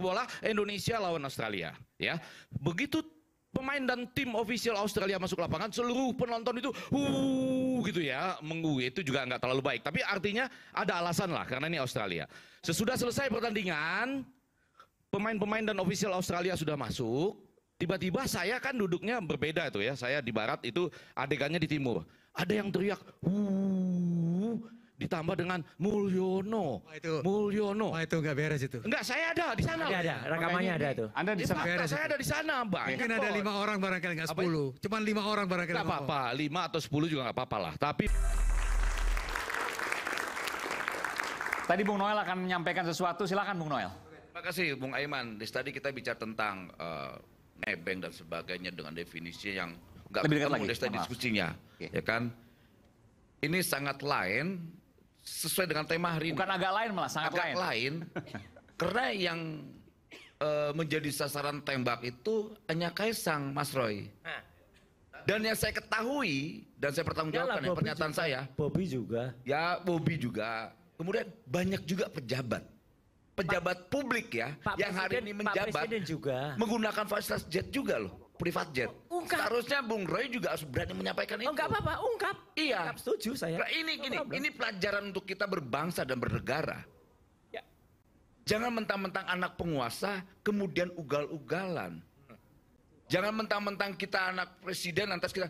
bola Indonesia lawan Australia, ya. Begitu pemain dan tim official Australia masuk lapangan, seluruh penonton itu gitu ya, itu juga nggak terlalu baik. Tapi artinya ada alasan lah karena ini Australia. Sesudah selesai pertandingan, pemain-pemain dan official Australia sudah masuk. Tiba-tiba saya kan duduknya berbeda itu ya, saya di barat, itu adegannya di timur. Ada yang teriak, ditambah dengan Mulyono. Mulyono. Wah, itu nggak beres itu. Enggak, saya ada di sana. Ada, rekamannya ada tuh. Anda di sana beres. Saya ada di sana, Bang. Mungkin ada 5 orang barangkali, nggak 10. Cuman 5 orang barangkali. Nggak apa-apa, 5 atau 10 juga nggak apa-apa lah. Tapi tadi Bung Noel akan menyampaikan sesuatu, silakan Bung Noel. terima kasih Bung Aiman. Tadi kita bicara tentang nebeng dan sebagainya dengan definisi yang nggak ketemu dari diskusinya, ya kan? Ini sangat lain sesuai dengan tema hari ini. Bukan agak lain malah, sangat agak lain. Karena yang menjadi sasaran tembak itu hanya Kaisang, Mas Roy. Dan yang saya ketahui dan saya pertanggungjawabkan ya, pernyataan juga, saya. Bobby juga. Ya, Bobby juga. Kemudian banyak juga pejabat publik ya, Pak yang hari ini menjabat juga menggunakan fasilitas jet juga loh, privat jet. Seharusnya Bung Roy juga harus berani menyampaikan itu. Enggak apa-apa, ungkap. Iya. Ungkap, setuju saya. Nah, ini pelajaran untuk kita berbangsa dan bernegara. Ya. Jangan mentang-mentang anak penguasa kemudian ugal-ugalan. Jangan mentang-mentang kita anak presiden lantas kita.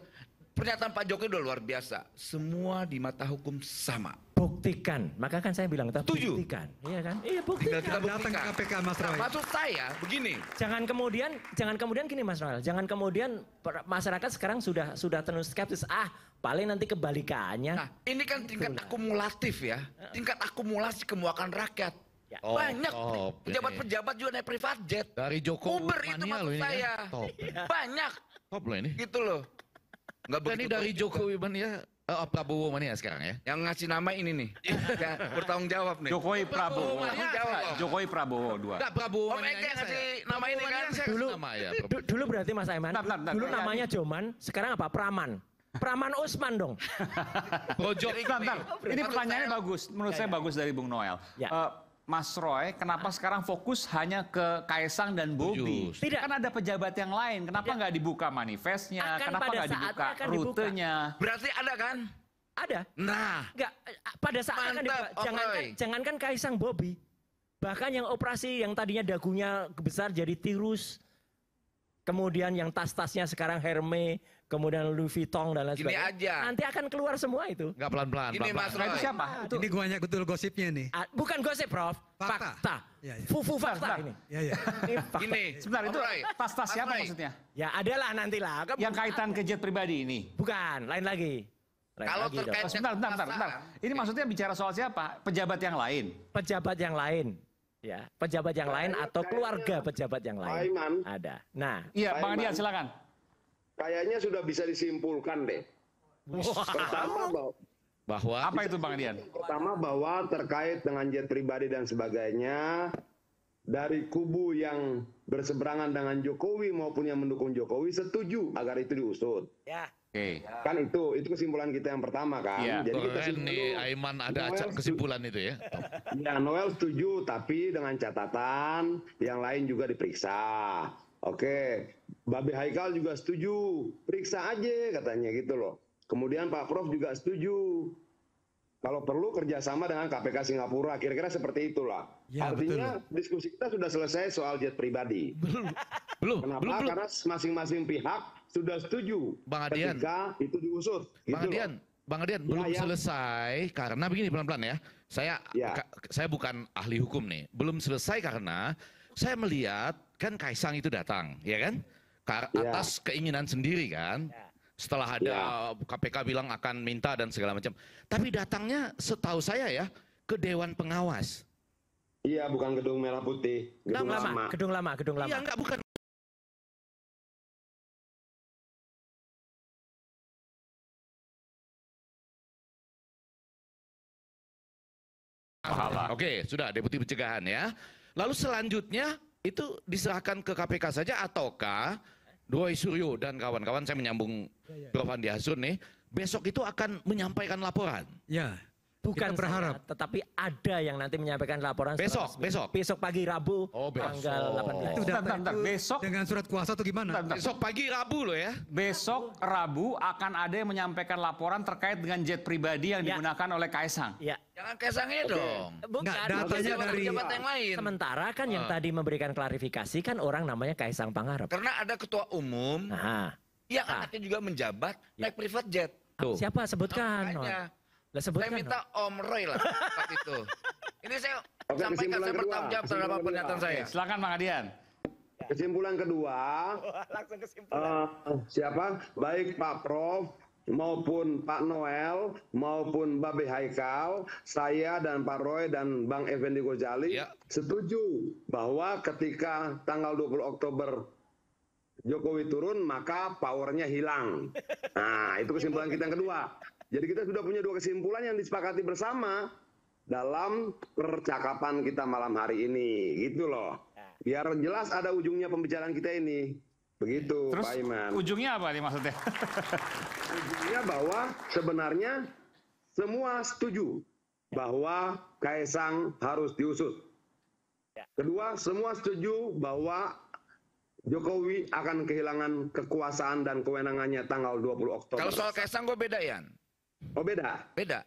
Pernyataan Pak Jokowi udah luar biasa. Semua di mata hukum sama. Buktikan. Maka kan saya bilang kita buktikan. Iya kan? Iya, buktikan. Kita datang ke KPK, Mas Roy. Nah, maksud saya begini. Jangan kemudian gini Mas Noel. Jangan kemudian masyarakat sekarang sudah terus skeptis. Paling nanti kebalikannya. Nah, ini kan tingkat akumulatif ya. Tingkat akumulasi kemuakan rakyat. Ya. Banyak pejabat-pejabat juga naik privat jet. Dari Jokowi Uber itu maksud saya. Top. Banyak. Top loh ini. Gitu loh. Nggak Ini dari Jokowi Mania, Prabowo Mania sekarang ya. Yang ngasih nama ini nih. Ya, bertanggung jawab nih. Jokowi Prabowo. Jawab. Jokowi Prabowo 2. Enggak, Prabowo Mania yang ngasih nama ini kan. Dulu berarti Mas Aiman. Dulu namanya Joman, sekarang apa? Praman. Praman Usman dong. Projok. Ini pertanyaannya bagus, menurut saya bagus dari Bung Noel. Mas Roy, kenapa sekarang fokus hanya ke Kaisang dan Bobby? Tidak. Kan ada pejabat yang lain, kenapa nggak dibuka manifestnya, kenapa nggak dibuka rutenya? Berarti ada kan? Ada. Nah. Enggak, pada saat akan dibuka. Jangankan Kaisang, Bobby. Bahkan yang operasi yang tadinya dagunya besar jadi tirus. Kemudian yang tas-tasnya sekarang Hermes, kemudian Louis Vuitton dan lain sebagainya. Gini aja. Nanti akan keluar semua itu. Enggak pelan-pelan. Ini Mas Roy. Itu siapa? Ini banyak betul gosipnya nih. Bukan gosip, Prof. Fakta. Ya, ya. Fufu fakta ini. Ya, ya. Ini fakta. Gini. Sebentar, itu tas-tas siapa maksudnya? Ya adalah nantilah. Yang kaitan ke jet pribadi ini? Bukan, lain lagi. Kalau terkait Bentar. Ini maksudnya bicara soal siapa? Pejabat yang lain? Pejabat yang lain. Ya, pejabat yang lain atau keluarga pejabat yang lain. Aiman. Ada. Nah. Iya, Bang Adian silakan. Kayaknya sudah bisa disimpulkan deh. Pertama bahwa apa itu Bang Adian? Pertama bahwa terkait dengan jet pribadi dan sebagainya, dari kubu yang berseberangan dengan Jokowi maupun yang mendukung Jokowi setuju agar itu diusut. Ya. Oke. Kan itu kesimpulan kita yang pertama kan. Ya. Jadi kita keren nih Aiman ada kesimpulan itu ya. Ya, Noel setuju tapi dengan catatan yang lain juga diperiksa. Oke, Babe Haikal juga setuju, periksa aja katanya gitu loh. Kemudian Pak Prof juga setuju. Kalau perlu kerjasama dengan KPK Singapura, kira-kira seperti itulah. Ya, artinya diskusi kita sudah selesai soal jet pribadi. Belum. Kenapa? Karena masing-masing pihak sudah setuju Bang Adian. ketika itu diusut. Bang Gitu Adian, loh. Bang Adian belum selesai karena begini pelan-pelan ya. Saya bukan ahli hukum nih. Belum selesai karena saya melihat kan Kaisang itu datang, ya kan? Atas keinginan sendiri kan. Setelah ada KPK bilang akan minta dan segala macam. Tapi datangnya setahu saya ya ke Dewan Pengawas. Iya, bukan gedung merah putih, gedung lama. Gedung lama. Iya, enggak bukan. Oke, sudah Deputi Pencegahan ya. Lalu selanjutnya itu diserahkan ke KPK saja ataukah Doi Suryo dan kawan-kawan, saya menyambung Prof. Andi Hasrun nih, besok itu akan menyampaikan laporan. Ya. Bukan Kita berharap. saya, tetapi ada yang nanti menyampaikan laporan setelah Besok, resmi. besok. Besok pagi Rabu Oh, besok. tanggal 18. Itu data Bentar, itu besok. dengan surat kuasa atau gimana? Besok pagi Rabu loh ya. Besok Rabu akan ada yang menyampaikan laporan terkait dengan jet pribadi yang Ya. digunakan oleh Kaisang. Ya. Jangan Kaisangnya dong. Bukan. Nggak, datanya dari pejabat yang lain. Sementara kan yang tadi memberikan klarifikasi kan orang namanya Kaisang Pangarep. Karena ada ketua umum Nah, yang anaknya juga menjabat naik private jet. Tuh. siapa sebutkan? Makanya. Lah Saya sebutkan. minta Om Roy lah saat itu. Ini saya Oke, sampaikan, kesimpulan saya kedua. bertanggung jawab terhadap Kesimpulan pernyataan kedua. saya. Silakan Bang Adian. Kesimpulan kedua, Langsung kesimpulan. siapa? Baik Pak Prof maupun Pak Noel maupun Babe Haikal, saya dan Pak Roy dan Bang Effendi Ghazali Ya. setuju bahwa ketika tanggal 20 Oktober Jokowi turun maka powernya hilang. Nah, itu kesimpulan kita yang kedua. Jadi kita sudah punya dua kesimpulan yang disepakati bersama dalam percakapan kita malam hari ini, gitu loh. Biar jelas ada ujungnya pembicaraan kita ini. Begitu, Terus Pak Iman. ujungnya apa nih maksudnya? Ujungnya bahwa sebenarnya semua setuju bahwa Kaisang harus diusut. Kedua, semua setuju bahwa Jokowi akan kehilangan kekuasaan dan kewenangannya tanggal 20 Oktober. Kalau soal Kaisang gue beda, Yan. Oh beda. Beda.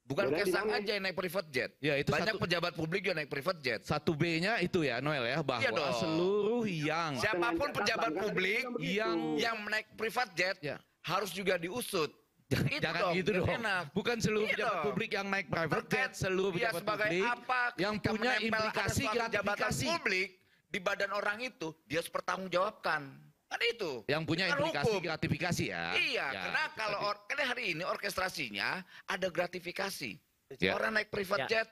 Bukan Beda di Kaisang mana? aja yang naik private jet. Ya, itu Banyak satu- pejabat publik yang naik private jet. 1B-nya itu ya Noel ya, bahwa Iya dong. seluruh yang Siapapun Dengan pejabat catatan, publik kan begitu. yang naik private jet Ya. harus juga diusut. Itu jangan gitu biar dong. enak. Bukan seluruh Iya pejabat dong. publik yang naik private jet, Terkait seluruh dia pejabat sebagai publik apa yang ketika punya menempel ada implikasi suatu jabatan gratifikasi. publik di badan orang itu dia harus bertanggungjawabkan. Kan itu. Yang punya Kan implikasi hukum. gratifikasi ya. Iya, Ya, karena kalau karena hari ini orkestrasinya ada gratifikasi. Ya. Orang naik private jet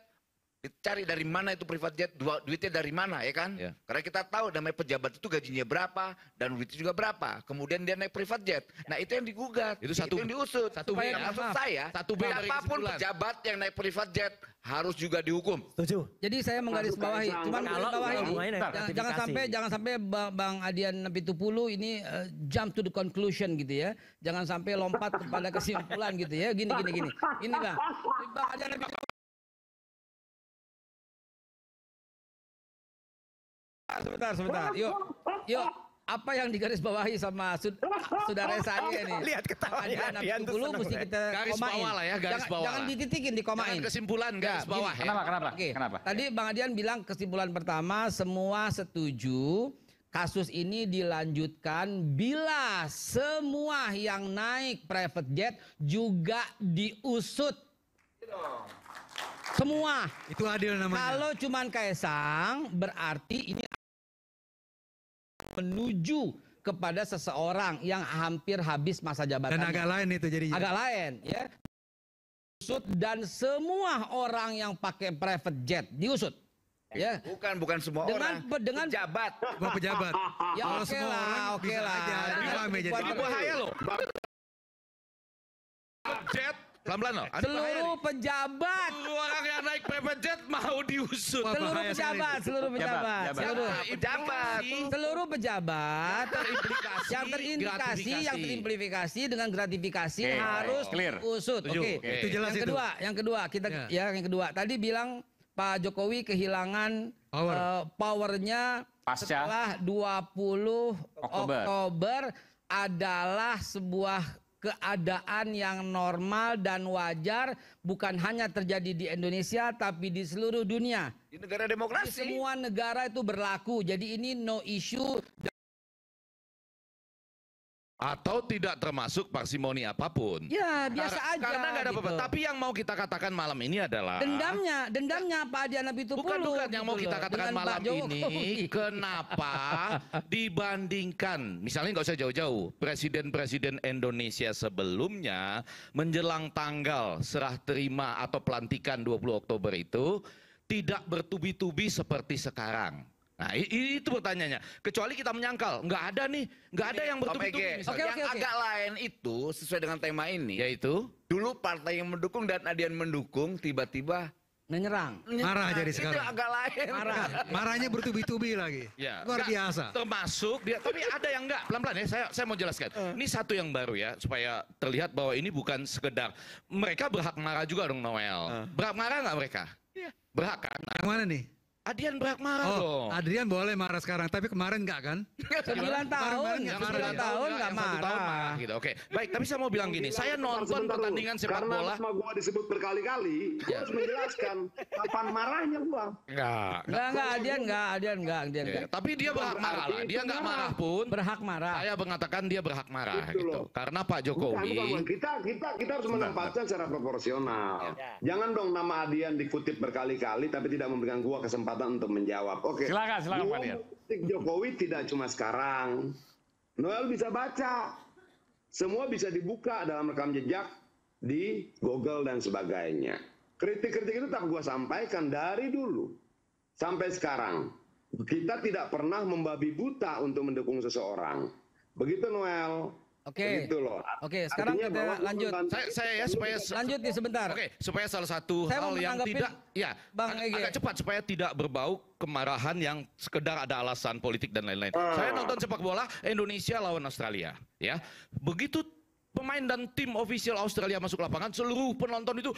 dicari dari mana itu private jet, duitnya dari mana ya kan? Ya. Karena kita tahu namanya pejabat itu gajinya berapa dan duitnya juga berapa. Kemudian dia naik private jet. Nah, itu yang digugat. Itu satu- yang diusut. satu Supaya B ya. maksud saya, Satu B dari siapapun kesimpulan. pejabat yang naik private jet harus juga dihukum. Setuju. Jadi saya menggarisbawahi, Kaisang. cuman Kalau menggarisbawahi hubungannya dengan jangan gratifikasi. jangan sampai Bang Adian Pitupulu ini jump to the conclusion gitu ya. Jangan sampai lompat kepada kesimpulan gitu ya. Gini. Ini Bang Adian Pitupulu. Sebentar. Yuk. Apa yang digarisbawahi sama saudara saya ini? Lihat ketawanya Adian Adian tuh Pitupulu seneng mesti banget. kita Garis komain. bawah lah ya, garis bawah Jangan lah. dititikin, dikomain. Jangan kesimpulan garis Ya, bawah gini. ya. Kenapa? Oke. Kenapa? Tadi Bang Adian bilang kesimpulan pertama semua setuju kasus ini dilanjutkan bila semua yang naik private jet juga diusut. Semua. Itu adil namanya. Kalau cuman Kaisang berarti ini menuju kepada seseorang yang hampir habis masa Dan jabatannya. agak lain itu jadinya. Agak lain ya. Diusut dan semua orang yang pakai private jet diusut. Ya. Bukan semua Dengan- orang. dengan- pejabat. Semua pejabat. Ya Kalau oke semua lah, orang oke bisa lah. aja. Ini Jangan rame jadi. dibuat- Ini bahaya loh. Jet, pelan-pelan loh. Ada bahaya Seluruh nih. pejabat, Seluruh orang yang naik private jet mau diusut. Wah, seluruh bahaya sekali. pejabat, seluruh pejabat, Jabat. seluruh pejabat Terimplikasi, yang terindikasi, yang gratifikasi. terimplifikasi dengan gratifikasi Oke, harus clear. diusut. Setuju. Oke. Oke. Itu jelas Yang itu. kedua, yang kedua. Tadi bilang Pak Jokowi kehilangan Power. powernya Pasca. setelah 20 Oktober. Oktober adalah sebuah keadaan yang normal dan wajar bukan hanya terjadi di Indonesia tapi di seluruh dunia. Di negara Di demokrasi. semua negara itu berlaku. Jadi ini no issue. Atau tidak termasuk parsimoni apapun. Ya biasa aja. Karena nggak ada apa-apa. gitu. Tapi yang mau kita katakan malam ini adalah Dendamnya Pak Adian Pitupulu. bukan yang mau gitu kita loh, katakan dengan Pak malam ini Jokowi. kenapa dibandingkan misalnya nggak usah jauh-jauh presiden-presiden Indonesia sebelumnya menjelang tanggal serah terima atau pelantikan 20 Oktober itu tidak bertubi-tubi seperti sekarang. Nah itu pertanyaannya. Kecuali kita menyangkal nggak ada yang Om bertubi-tubi Ege, misalnya. yang agak lain itu sesuai dengan tema ini. Yaitu Dulu partai yang mendukung dan ada yang mendukung tiba-tiba Menyerang. Marah jadi Itu sekarang. agak lain. Marahnya bertubi-tubi lagi. Ya, Luar enggak, biasa. Termasuk dia, tapi ada yang enggak. Pelan-pelan ya, saya mau jelaskan. Ini satu yang baru ya, supaya terlihat bahwa ini bukan sekedar. Mereka berhak marah juga dong, Noel. Berhak marah nggak mereka? Berhak kan? Yang mana nih? Adian berhak marah Oh, dong. Adrian boleh marah sekarang, tapi kemarin enggak kan? 9 tahun, nggak 9 marah. tahun Yang nggak 1 tahun marah. gitu. Oke, baik. Tapi saya mau bilang gini, saya nonton Sebentar dulu. pertandingan sepak Karena bola. nama gua disebut berkali-kali, gua harus menjelaskan kapan marahnya gua. Enggak. Enggak, Adian enggak. Ya, tapi dia berhak marah lah. Dia nggak marah pun. Berhak marah. Saya mengatakan dia berhak marah Gitu gitu. loh. Karena Pak Bukan. Jokowi. Kita harus menempatkan secara proporsional. Jangan dong nama Adian dikutip berkali-kali, tapi tidak memberikan gua kesempatan untuk menjawab. Oke. Silakan Pak Adian. Politik Jokowi tidak cuma sekarang. Noel bisa baca. Semua bisa dibuka dalam rekam jejak di Google dan sebagainya. Kritik-kritik itu tak gua sampaikan dari dulu sampai sekarang. Kita tidak pernah membabi buta untuk mendukung seseorang. Begitu Noel. Oke. Begitu loh. Oke, sekarang Artinya kita bahwa lanjut. Saya ya supaya Lanjut nih sebentar. Oke, supaya salah satu Saya hal mau yang menanggapin tidak ya Bang Ege. agak cepat supaya tidak berbau kemarahan yang sekedar ada alasan politik dan lain-lain. Saya nonton sepak bola Indonesia lawan Australia, ya. Begitu pemain dan tim official Australia masuk lapangan, seluruh penonton itu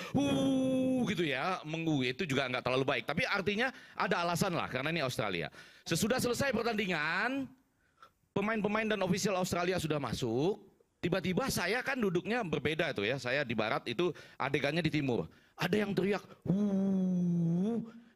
gitu ya, itu juga nggak terlalu baik. Tapi artinya ada alasan lah karena ini Australia. Sesudah selesai pertandingan, pemain-pemain dan official Australia sudah masuk. Tiba-tiba saya kan duduknya berbeda tuh ya. Saya di barat, itu adegannya di timur. Ada yang teriak,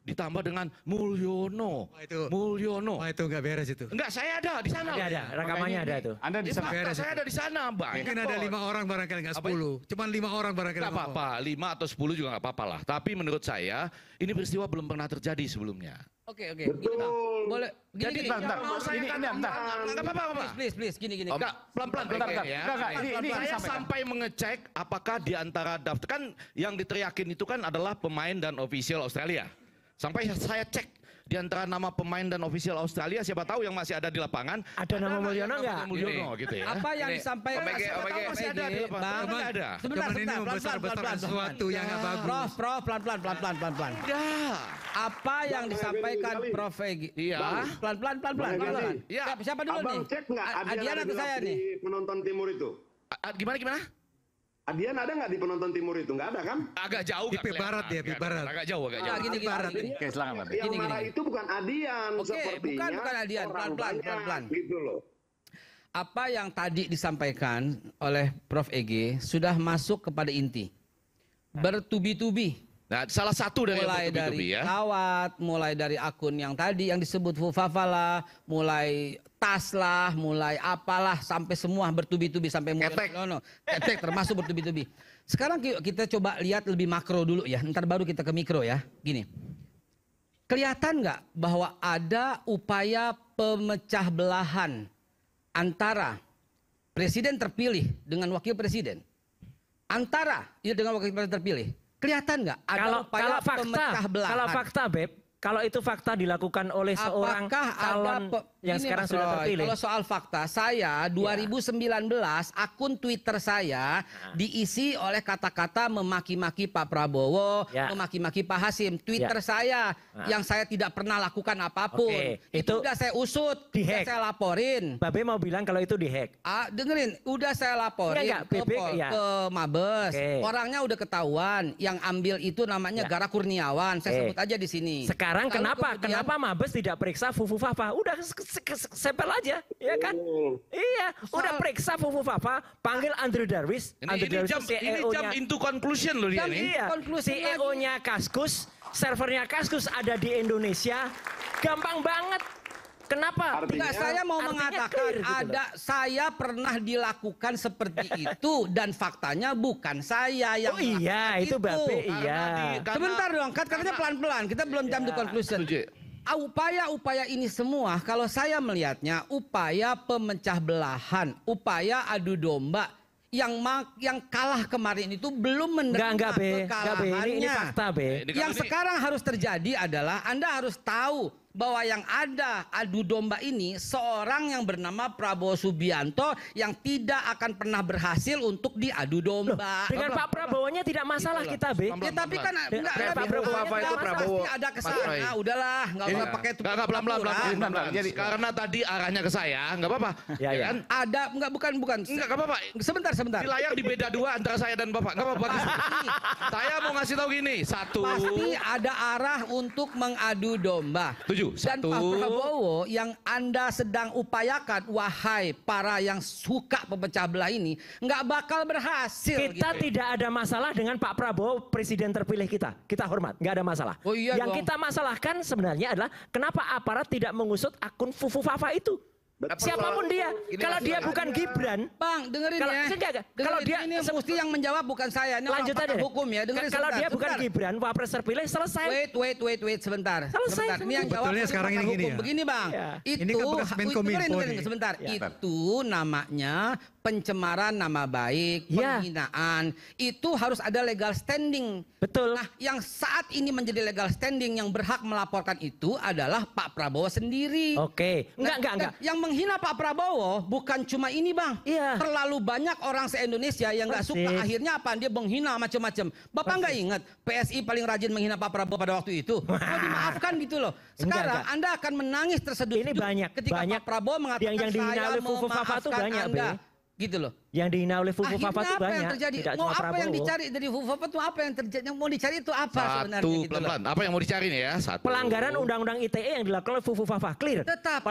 ditambah dengan Mulyono. Mulyono. Wah, itu nggak beres itu. Enggak, saya ada di sana. Ada, rekamannya ada tuh. Anda bisa Fakta, saya ada di sana, Bang. Mungkin ada 5 orang barangkali nggak 10. Cuman 5 orang barangkali. Nggak apa-apa, 5 atau 10 juga nggak apa-apa lah. Tapi menurut saya, ini peristiwa belum pernah terjadi sebelumnya. Oke. Gini, Bang. Boleh Jadi gini. bentar. mau saya Ini, katakan, bentar. nggak apa-apa. Please, gini. Enggak, pelan-pelan Bentar, Bang, ya. Enggak, ini Saya disampaikan. sampai mengecek apakah di antara daftar, kan yang diteriakin itu kan adalah pemain dan official Australia. Sampai saya cek di antara nama pemain dan official Australia, siapa tahu yang masih ada di lapangan. Ada nama Mulyono nggak? Mulyono gitu ya. Apa yang disampaikan Siapa tahu masih ada di lapangan. Bang. Nggak ada. Sebentar, Cuman ini membesar-besarkan sesuatu yang nggak bagus. Prof, pelan-pelan. Ya. Apa yang disampaikan Kali. Prof Egi? Iya. Pelan-pelan. Iya. Siapa dulu Abang nih? cek nggak Adian ada atau di saya nih? penonton timur itu? Gimana? Adian ada nggak di penonton timur itu? Nggak ada kan? Agak jauh. Di nggak barat kelihatan. dia, di barat. Agak jauh. Ah, gini. Oke, silakan Pak. Yang Gini. marah itu bukan Adian, Oke, sepertinya. bukan Adian. orang Pelan-pelan. banyak, Gitu loh. Apa yang tadi disampaikan oleh Prof Egi sudah masuk kepada inti. Bertubi-tubi. Nah, salah satu dari Mulai yang dari bertubi-tubi ya. kawat, mulai dari akun yang tadi yang disebut Fufafala, mulai tas lah, mulai apalah, sampai semua bertubi-tubi sampai Ketek. Ketek termasuk bertubi-tubi. Sekarang kita coba lihat lebih makro dulu ya, ntar baru kita ke mikro ya. Gini, kelihatan nggak bahwa ada upaya pemecah belahan antara presiden terpilih dengan wakil presiden? Antara dengan wakil presiden terpilih. Kelihatan nggak ada upaya pemecah belahan? Kalau fakta, Beb, kalau itu fakta dilakukan oleh seorang Apakah calon yang Gini, sekarang Mas sudah Roy, terpilih. Kalau soal fakta, saya 2019 akun Twitter saya diisi oleh kata-kata memaki-maki Pak Prabowo, Ya. memaki-maki Pak Hasim. Twitter saya yang saya tidak pernah lakukan apapun. Oke, Itu itu udah saya usut, udah dihack. saya laporin. Babe mau bilang kalau itu dihack. Dengerin, udah saya laporin Enggak, ke, BB, ya. ke Mabes. Oke. Orangnya udah ketahuan. Yang ambil itu namanya Ya. Gara Kurniawan. Saya Oke. sebut aja di sini. Sekarang Lalu kenapa kemudian- Mabes tidak periksa Fufu Fafa? Udah sepel aja, ya kan? Iya, udah periksa Fufu Fafa, panggil Andrew Darwis. Andrew Ini Darwis jam CEO-nya. into conclusion loh dia Jam nih. Iya, Konklusi CEO-nya Kaskus, servernya Kaskus ada di Indonesia. Gampang banget. Kenapa? Enggak, saya mau artinya mengatakan clear gitu loh. saya pernah dilakukan seperti itu dan faktanya bukan saya yang Oh iya, melakukan itu Babe, iya. Sebentar dong, katanya pelan-pelan. Kita belum jam di conclusion. Setuju. Upaya-upaya ini semua kalau saya melihatnya upaya pemecah belahan, upaya adu domba yang kalah kemarin itu belum menerima Enggak, Be. Enggak, Be. Ini kekalahannya. fakta, Be. Ini kalau Yang ini- sekarang harus terjadi adalah Anda harus tahu bahwa yang ada adu domba ini seorang yang bernama Prabowo Subianto yang tidak akan pernah berhasil untuk diadu domba. Dengan Pak Prabowo-nya tidak masalah kita, B. Ya, tapi kan Dengan enggak Pak Prabowo itu Prabowo. pasti ada kesana. Udahlah, enggak usah pakai itu. Enggak pelan-pelan. Jadi Karena tadi arahnya ke saya, enggak apa-apa. Ya, ya. Kan? Ada enggak bukan. Enggak apa-apa. Sebentar. Di layar di beda 2 antara saya dan Bapak. Enggak apa-apa. Saya mau ngasih tahu gini, satu. Pasti ada arah untuk mengadu domba. Tujuh. Dan Satu. Pak Prabowo yang Anda sedang upayakan, wahai para yang suka pemecah belah ini, nggak bakal berhasil. Kita gitu. tidak ada masalah dengan Pak Prabowo presiden terpilih kita. Kita hormat, nggak ada masalah. Oh iya Yang dong. kita masalahkan sebenarnya adalah kenapa aparat tidak mengusut akun Fufu Fafa itu. Siapapun dia, kalau dia bukan Gibran, Bang, dengerin Kalau- ya. enggak, Dengerin, kalau dia- ini mesti yang menjawab bukan saya. Ini lanjut orang aja. pakar hukum ya. Dengerin Kalau sebentar, dia bukan sebentar. Gibran, Wapres terpilih, selesai. Wait, sebentar. Selesai, Sebentar. Ini yang jawab Sebetulnya ahli sekarang pakar ini gini hukum. ya. Begini Bang, Ya. itu Ini kan bekas Menkom dengerin, Info dengerin nih. sebentar. Ya. Itu namanya pencemaran nama baik, Ya. penghinaan. Itu harus ada legal standing. Betul. Nah, yang saat ini menjadi legal standing yang berhak melaporkan itu adalah Pak Prabowo sendiri. Oke, enggak. Dan yang menghina Pak Prabowo bukan cuma ini Bang. Iya. Terlalu banyak orang se-Indonesia yang nggak suka. Persis. Akhirnya apa? Dia menghina macam-macam. Bapak nggak ingat PSI paling rajin menghina Pak Prabowo pada waktu itu? Mau dimaafkan gitu loh. Sekarang Enggak. Anda akan menangis terseduh Ini banyak, ketika banyak Pak Prabowo mengatakan yang dihina saya oleh Fufu Fafa tuh memaafkan banyak, Anda. Be. Gitu loh. Yang dihina oleh Fufu Akhirnya Fafa itu apa yang banyak. terjadi? Tidak Mau cuma apa yang Prabowo. dicari dari Fufu Fafa itu apa yang terjadi? Yang mau dicari itu apa sebenarnya? Satu, gitu loh. pelan-pelan. Apa yang mau dicari nih ya? Satu. Pelanggaran undang-undang ITE yang dilakukan oleh Fufu Fafa, clear. Tetapi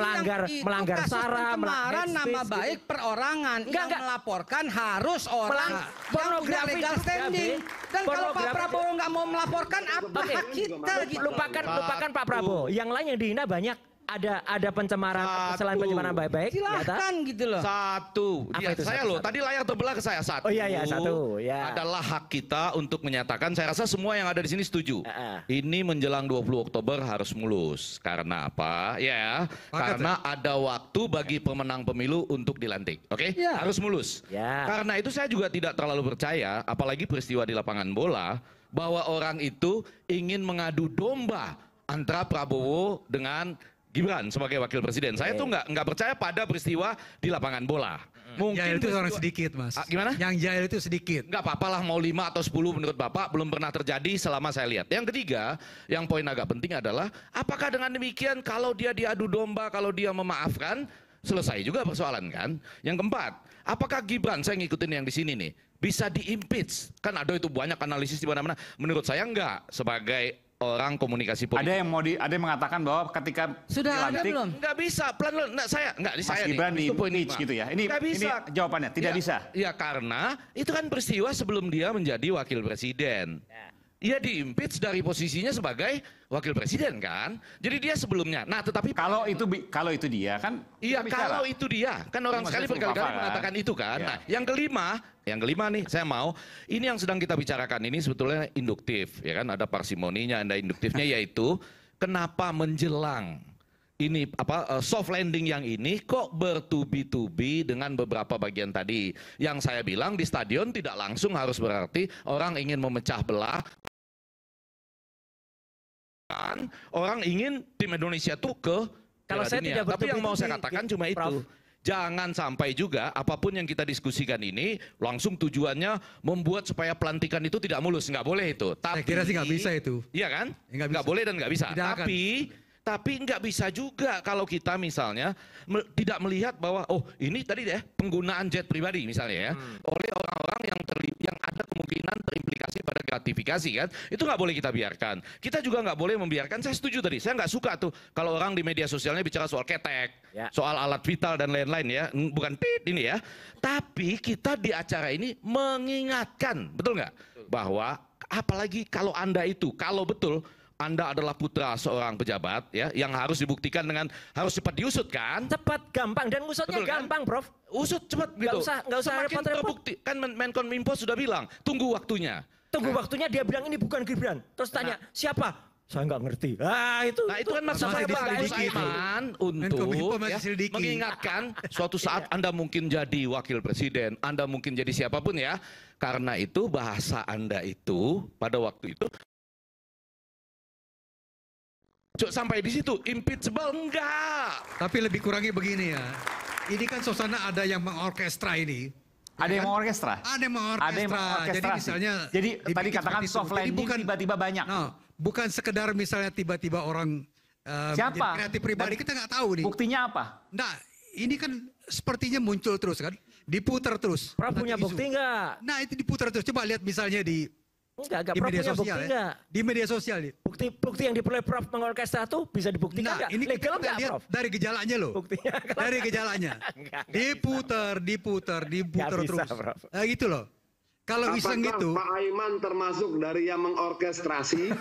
melanggar kasus SARA, pencemaran hate nama speech, baik perorangan Enggak, yang enggak. melaporkan harus orang yang punya pornografi legal juga, standing. Be. Dan kalau Pak Pornografi Prabowo nggak mau melaporkan apa Oke. hak kita gitu. Lupakan Pak Prabowo. Yang lain yang dihina banyak. Ada pencemaran selain pencemaran baik-baik. Silahkan gitu loh. Satu. Apa Ya, itu saya satu? loh, tadi layar terbelah ke saya. Satu. Oh iya, satu, ya. Adalah hak kita untuk menyatakan, saya rasa semua yang ada di sini setuju. Ini menjelang 20 Oktober harus mulus. Karena apa? Ya, karena ada waktu bagi pemenang pemilu untuk dilantik. Oke? Ya. Harus mulus. Ya. Karena itu saya juga tidak terlalu percaya, apalagi peristiwa di lapangan bola, bahwa orang itu ingin mengadu domba antara Prabowo dengan Gibran sebagai wakil presiden. Saya tuh nggak percaya pada peristiwa di lapangan bola. Mungkin Jahil itu orang peristiwa- sedikit mas. Gimana? Yang jahil itu sedikit. Nggak apa-apa lah mau 5 atau 10 menurut Bapak belum pernah terjadi selama saya lihat. Yang ketiga, yang poin agak penting adalah apakah dengan demikian kalau dia diadu domba, kalau dia memaafkan, selesai juga persoalan kan? Yang keempat, apakah Gibran, saya ngikutin yang di sini nih, bisa di-impeach? Kan ada itu banyak analisis di mana-mana. Menurut saya enggak, sebagai orang komunikasi politik. Ada yang mengatakan bahwa ketika Sudah ada dilantik, belum? Nggak bisa, pelan-pelan. Nggak, Mas saya nih. Gibran Itu poin di-impeach lima. gitu ya. Ini Nggak bisa. jawabannya tidak Ya, bisa. Ya karena itu kan peristiwa sebelum dia menjadi wakil presiden. Ia di-impeach dari posisinya sebagai wakil presiden kan. Jadi dia sebelumnya. Nah tetapi Kalau itu dia kan iya kita bicara. kalau itu dia. Kan orang Itu sekali maksudnya berkali-kali Fufu Fafa, mengatakan kan? itu kan. Ya. Nah yang kelima nih saya mau. Ini yang sedang kita bicarakan ini sebetulnya induktif. Ya kan ada parsimoninya, ada induktifnya yaitu kenapa menjelang ini soft landing yang ini kok bertubi-tubi dengan beberapa bagian tadi yang saya bilang di stadion tidak langsung harus berarti orang ingin memecah belah, kan orang ingin tim Indonesia tuh ke Kalau Piala saya Dunia. tidak Tapi yang mau saya bertubi-tubi, katakan cuma itu. Prof. Jangan sampai juga apapun yang kita diskusikan ini langsung tujuannya membuat supaya pelantikan itu tidak mulus, nggak boleh itu. Saya kira sih nggak bisa itu. Iya kan? Nggak Nggak bisa. boleh dan nggak bisa. Tidak akan. Tapi nggak bisa juga kalau kita misalnya tidak melihat bahwa oh ini tadi deh penggunaan jet pribadi misalnya ya oleh orang-orang yang ada kemungkinan terimplikasi pada gratifikasi kan itu nggak boleh kita biarkan. Kita juga nggak boleh membiarkan. Saya setuju tadi. Saya nggak suka tuh kalau orang di media sosialnya bicara soal ketek, Ya. soal alat vital dan lain-lain ya. Bukan tit ini ya. Tapi kita di acara ini mengingatkan, betul nggak? Bahwa apalagi kalau Anda itu, kalau betul Anda adalah putra seorang pejabat ya yang harus dibuktikan dengan harus cepat diusut kan? Cepat, gampang, dan ngusutnya Betul, kan? gampang, Prof. Usut cepat Nggak gitu. usah Semakin repot-repot. terbukti kan Menkominfo sudah bilang tunggu waktunya. Tunggu waktunya dia bilang ini bukan Gibran. Terus tanya, siapa? Saya nggak ngerti. Itu Kan maksud masih saya Pak diselidiki itu. Saiman untuk Menkominfo masih ya, selidiki. mengingatkan suatu saat Anda mungkin jadi wakil presiden, Anda mungkin jadi siapapun ya. Karena itu bahasa Anda itu pada waktu itu sampai di situ, impeachable enggak. Tapi lebih kurangnya begini ya. Ini kan suasana ada yang mengorkestra ini. Ada yang mengorkestra? Ada yang mengorkestra. Ada yang mengorkestrasi. Jadi misalnya... Jadi tadi dibikin katakan seperti itu. soft Jadi landing tiba-tiba banyak. Bukan sekedar misalnya tiba-tiba orang Siapa? menjadi kreatif pribadi, kita nggak tahu nih. Buktinya apa? Nah, ini kan sepertinya muncul terus kan. Diputar terus. Prof punya Nanti isu. bukti nggak? Nah, itu diputar terus. Coba lihat misalnya di Enggak, di Prof media punya sosial bukti ya. nggak? Di media sosial nih. Bukti yang diperoleh Prof mengorkestra itu bisa dibuktikan Nah, nggak? ini Legal kita nggak, lihat Prof? dari gejalanya loh. Buktinya. Dari gejalanya. Diputar Nggak bisa, terus. Prof. Nah, gitu loh. Kalau iseng Apakah itu, Pak Aiman termasuk dari yang mengorkestrasi?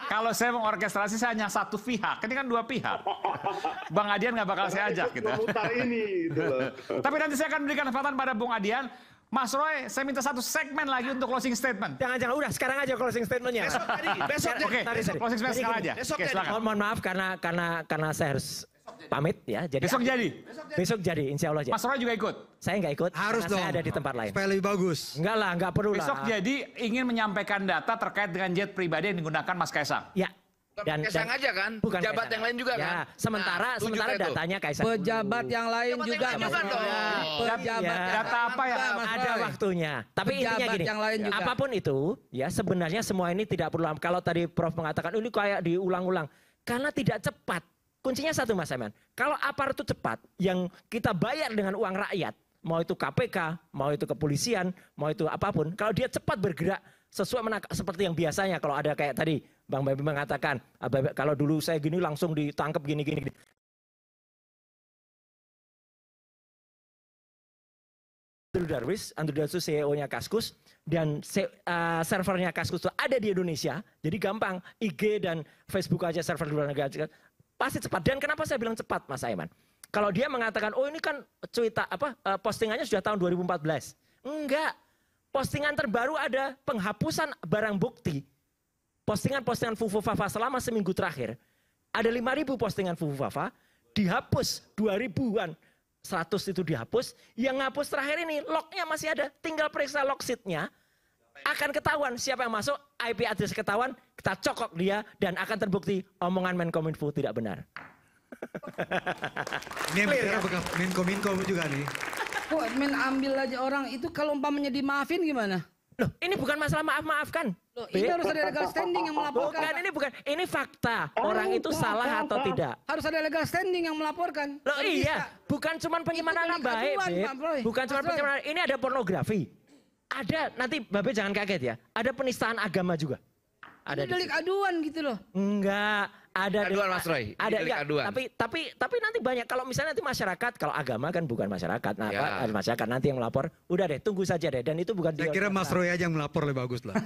Kalau saya mengorkestrasi saya hanya satu pihak. Ini kan dua pihak. Bang Adian nggak bakal saya ajak gitu. Memutar ini gitu loh. Tapi nanti saya akan berikan kesempatan pada Bung Adian. Mas Roy, saya minta satu segmen lagi untuk closing statement. Jangan, udah sekarang aja closing statementnya. Besok jadi. Oke, closing statement sekarang aja. Besok Oke, jadi. silakan. Mohon maaf karena saya harus pamit ya. Jadi Besok jadi. insya Allah jadi. Mas Roy juga ikut. Saya nggak ikut. harus karena dong. Saya ada di tempat lain. Supaya lebih bagus. Enggak lah, nggak perlu lah. Besok jadi ingin menyampaikan data terkait dengan jet pribadi yang digunakan Mas Kaisang. Ya. Kaisang aja kan? Bukan Pejabat Kaisang. yang lain juga Ya, kan? sementara Nah, tunjuk itu. datanya Kaisang. Pejabat dulu. yang lain Pejabat juga, yang lain Mas juga Roy. dong. Pejabat Ya. Data apa ya? Mas Ada Roy. waktunya. Tapi intinya Pejabat gini, yang lain juga. apapun itu, ya sebenarnya semua ini tidak perlu. Kalau tadi Prof mengatakan ini kayak diulang-ulang, karena tidak cepat. Kuncinya satu Mas Aiman, kalau aparat itu cepat, yang kita bayar dengan uang rakyat, mau itu KPK, mau itu kepolisian, mau itu apapun, kalau dia cepat bergerak sesuai seperti yang biasanya kalau ada kayak tadi Bang Babi mengatakan, kalau dulu saya gini langsung ditangkap gini. Darwis, Andrew Darwis CEO-nya Kaskus, dan servernya Kaskus itu ada di Indonesia, jadi gampang IG dan Facebook aja server di luar negara pasti cepat. Dan kenapa saya bilang cepat, Mas Aiman? Kalau dia mengatakan, oh ini kan postingannya sudah tahun 2014, enggak. Postingan terbaru ada penghapusan barang bukti. Postingan-postingan Fufu Fafa selama seminggu terakhir, ada 5.000 postingan Fufu Fafa, dihapus 2.000-an. 100 itu dihapus, yang ngapus terakhir ini lognya masih ada, tinggal periksa log sheet-nya, akan ketahuan siapa yang masuk, IP address ketahuan, kita cokok dia, dan akan terbukti omongan Menkominfo tidak benar. Ini yang bicara Menkominfo juga nih. Kok main ambil aja orang itu kalau umpamanya dimaafin gimana? Loh, ini bukan masalah maaf-maafkan. Loh, ini harus ada legal standing yang melaporkan. Bukan, ini fakta. Orang itu salah atau tidak. Harus ada legal standing yang melaporkan. Loh Baru iya, bisa. bukan cuma penyemaran delik baik, aduan, Beb. Pak Roy. Bukan cuma Mas Roy. penyemaran. Ini ada pornografi. Ada, nanti Babe jangan kaget ya. Ada penistaan agama juga. Ada Ini delik aduan gitu loh. Enggak, ada Aduan, Mas Roy. Ini Ada delik ya, aduan. tapi nanti banyak kalau misalnya nanti masyarakat, kalau agama kan bukan masyarakat. Nah, Ya. ada masyarakat nanti yang melapor. Udah deh, tunggu saja deh, dan itu bukan Saya kira Mas Roy aja yang melapor lebih bagus lah.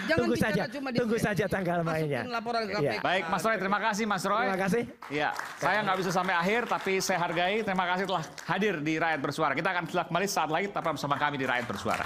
tunggu bicara saja. cuma Tunggu di- saja tanggal mainnya. Masukin laporan ke Iya. KPK. Baik, Mas Roy, terima kasih Mas Roy. Terima kasih. Iya, saya nggak bisa sampai akhir, tapi saya hargai. Terima kasih telah hadir di Rakyat Bersuara. Kita akan kembali saat lagi, tetap bersama kami di Rakyat Bersuara.